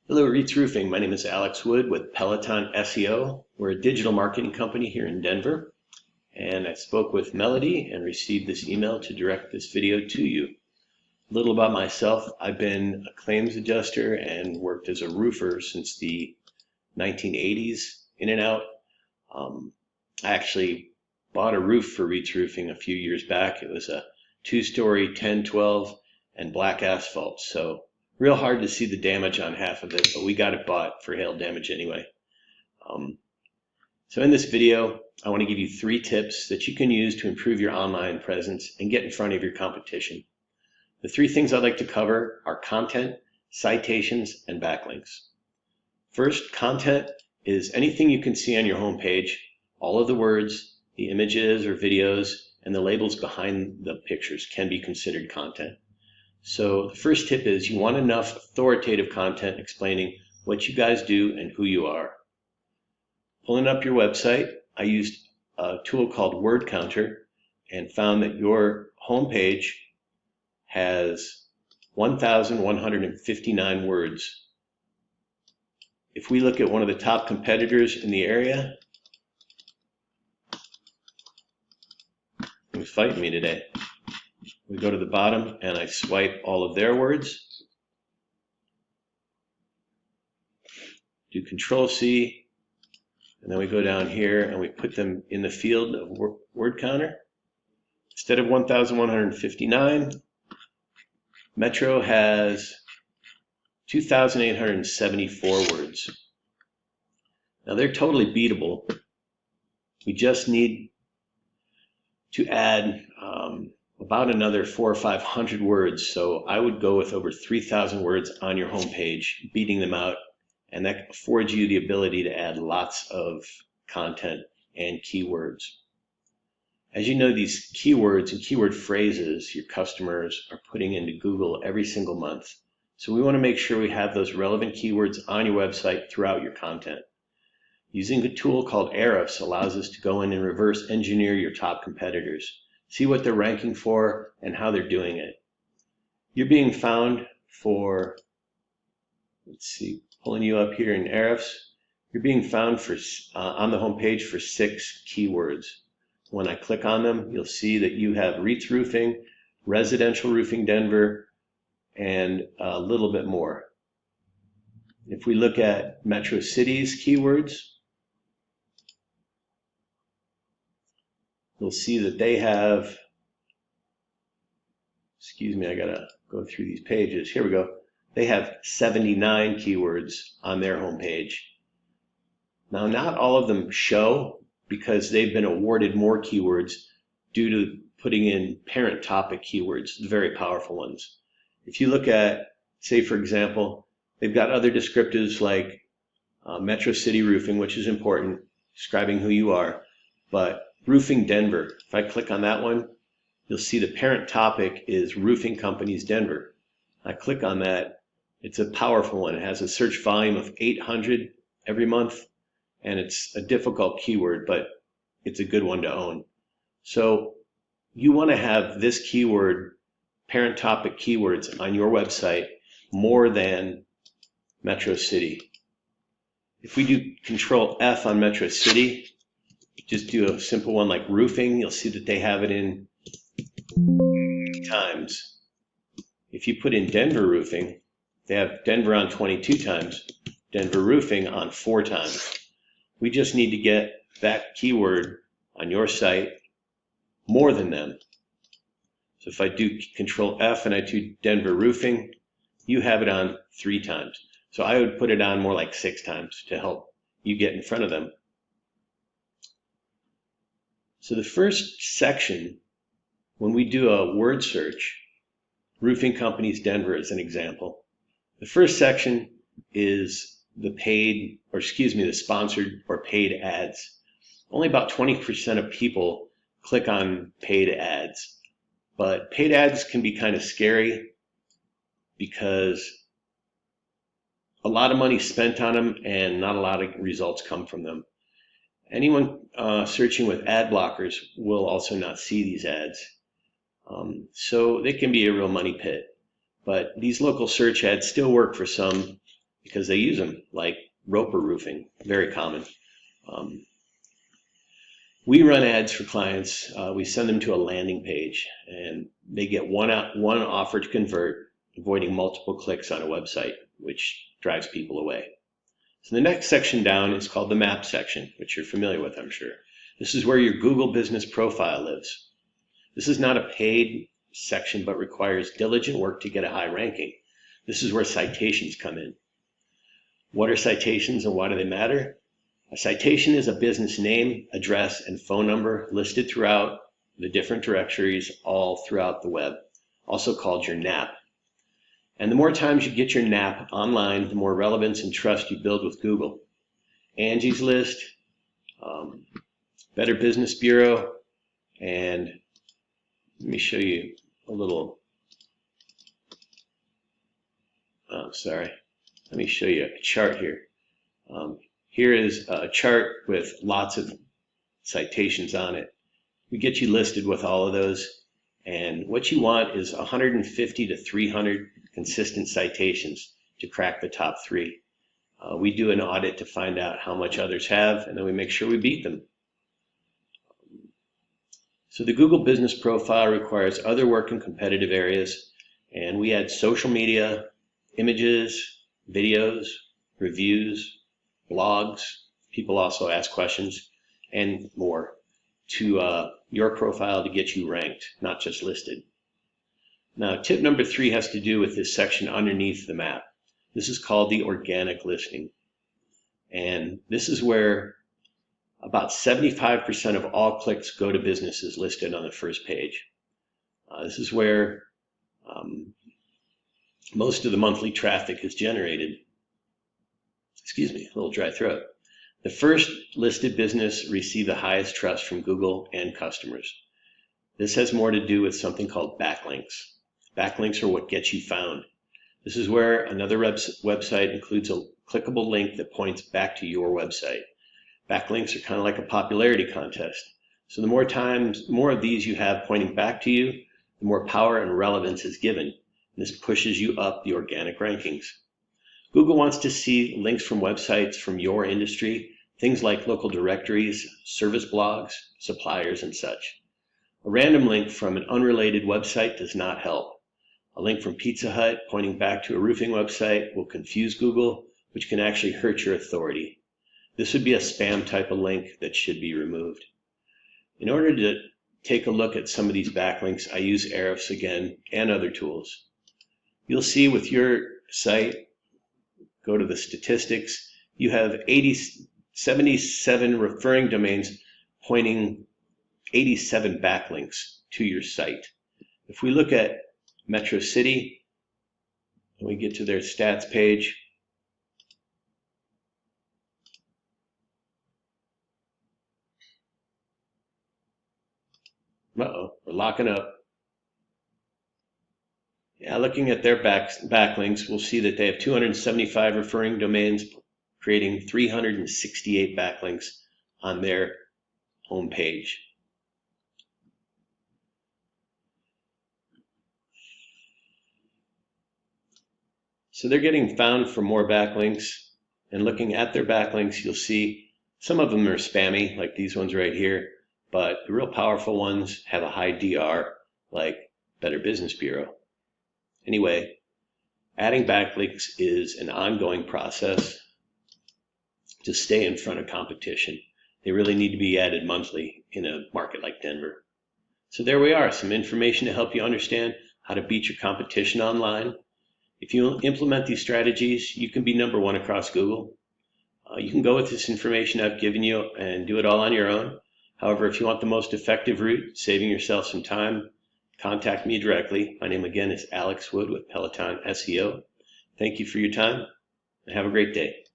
Hello, Reitz Roofing. My name is Alex Wood with Peloton SEO. We're a digital marketing company here in Denver. And I spoke with Melody and received this email to direct this video to you. A little about myself. I've been a claims adjuster and worked as a roofer since the 1980s, in and out. I actually bought a roof for Reitz Roofing a few years back. It was a 2-story, 10-12, and black asphalt. So real hard to see the damage on half of it, but we got it bought for hail damage anyway. So in this video, I want to give you 3 tips that you can use to improve your online presence and get in front of your competition. The 3 things I'd like to cover are content, citations, and backlinks. First, content is anything you can see on your homepage, all of the words, the images or videos, and the labels behind the pictures can be considered content. So the first tip is you want enough authoritative content explaining what you guys do and who you are. Pulling up your website, I used a tool called Word Counter and found that your homepage has 1,159 words. If we look at one of the top competitors in the area, who's fighting me today? We go to the bottom and I swipe all of their words. Do Control-C, and then we go down here and we put them in the field of word counter. Instead of 1,159, Metro has 2,874 words. Now they're totally beatable. We just need to add about another 400 or 500 words. So I would go with over 3,000 words on your homepage, beating them out. And that affords you the ability to add lots of content and keywords. As you know, these keywords and keyword phrases your customers are putting into Google every single month. So we want to make sure we have those relevant keywords on your website throughout your content. Using a tool called Reitz allows us to go in and reverse engineer your top competitors, see what they're ranking for and how they're doing it. You're being found for, pulling you up here in Reitz, you're being found for on the homepage for 6 keywords. When I click on them, you'll see that you have Reitz Roofing, Residential Roofing Denver, and a little bit more. If we look at Metro Cities keywords, you'll see that they have, I gotta go through these pages. Here we go. They have 79 keywords on their homepage. Now, not all of them show because they've been awarded more keywords due to putting in parent topic keywords, the very powerful ones. If you look at, say, for example, they've got other descriptives like Metro City Roofing, which is important, describing who you are, but Roofing Denver, if I click on that one, you'll see the parent topic is Roofing Companies Denver. I click on that. It's a powerful one. It has a search volume of 800 every month, and it's a difficult keyword, but it's a good one to own. So you want to have this keyword, parent topic keywords, on your website more than Metro City. If we do Control F on Metro City, just do a simple one like roofing, you'll see that they have it in times. If you put in Denver Roofing, they have Denver on 22 times, Denver Roofing on 4 times. We just need to get that keyword on your site more than them. So if I do Control F and I do Denver Roofing, you have it on 3 times. So I would put it on more like 6 times to help you get in front of them. So the first section, when we do a word search, Roofing Companies Denver as an example, the first section is the sponsored or paid ads. Only about 20% of people click on paid ads, but paid ads can be kind of scary because a lot of money is spent on them and not a lot of results come from them. Anyone searching with ad blockers will also not see these ads. So they can be a real money pit. But these local search ads still work for some because they use them, like roper roofing, very common. We run ads for clients. We send them to a landing page, and they get one offer to convert, avoiding multiple clicks on a website, which drives people away. So the next section down is called the map section, which you're familiar with, I'm sure. This is where your Google business profile lives. This is not a paid section, but requires diligent work to get a high ranking. This is where citations come in. What are citations and why do they matter? A citation is a business name, address, and phone number listed throughout the different directories all throughout the web, also called your NAP. And the more times you get your NAP online, the more relevance and trust you build with Google. Angie's List, Better Business Bureau, and let me show you a little, let me show you a chart here. Here is a chart with lots of citations on it. We get you listed with all of those, and what you want is 150 to 300 consistent citations to crack the top 3. We do an audit to find out how much others have, and then we make sure we beat them. So the Google Business Profile requires other work in competitive areas, and we add social media, images, videos, reviews, blogs, people also ask questions, and more to your profile to get you ranked, not just listed. Now, tip number 3 has to do with this section underneath the map. This is called the organic listing. And this is where about 75% of all clicks go to businesses listed on the first page. This is where most of the monthly traffic is generated. Excuse me, a little dry throat. The first listed business received the highest trust from Google and customers. This has more to do with something called backlinks. Backlinks are what gets you found. This is where another website includes a clickable link that points back to your website. Backlinks are kind of like a popularity contest. So the more of these you have pointing back to you, the more power and relevance is given. This pushes you up the organic rankings. Google wants to see links from websites from your industry, things like local directories, service blogs, suppliers, and such. A random link from an unrelated website does not help. A link from Pizza Hut pointing back to a roofing website will confuse Google, which can actually hurt your authority. This would be a spam type of link that should be removed. In order to take a look at some of these backlinks, I use Ahrefs again and other tools. You'll see with your site, go to the statistics, you have 77 referring domains pointing 87 backlinks to your site. If we look at Metro City, and we get to their stats page, we're locking up. Yeah, looking at their backlinks, we'll see that they have 275 referring domains, creating 368 backlinks on their home page. So they're getting found for more backlinks, and looking at their backlinks, you'll see some of them are spammy, like these ones right here, but the real powerful ones have a high DR, like Better Business Bureau. Anyway, adding backlinks is an ongoing process to stay in front of competition. They really need to be added monthly in a market like Denver. So there we are, some information to help you understand how to beat your competition online. If you implement these strategies, you can be number 1 across Google. You can go with this information I've given you and do it all on your own. However, if you want the most effective route, saving yourself some time, contact me directly. My name again is Alex Wood with Peloton SEO. Thank you for your time and have a great day.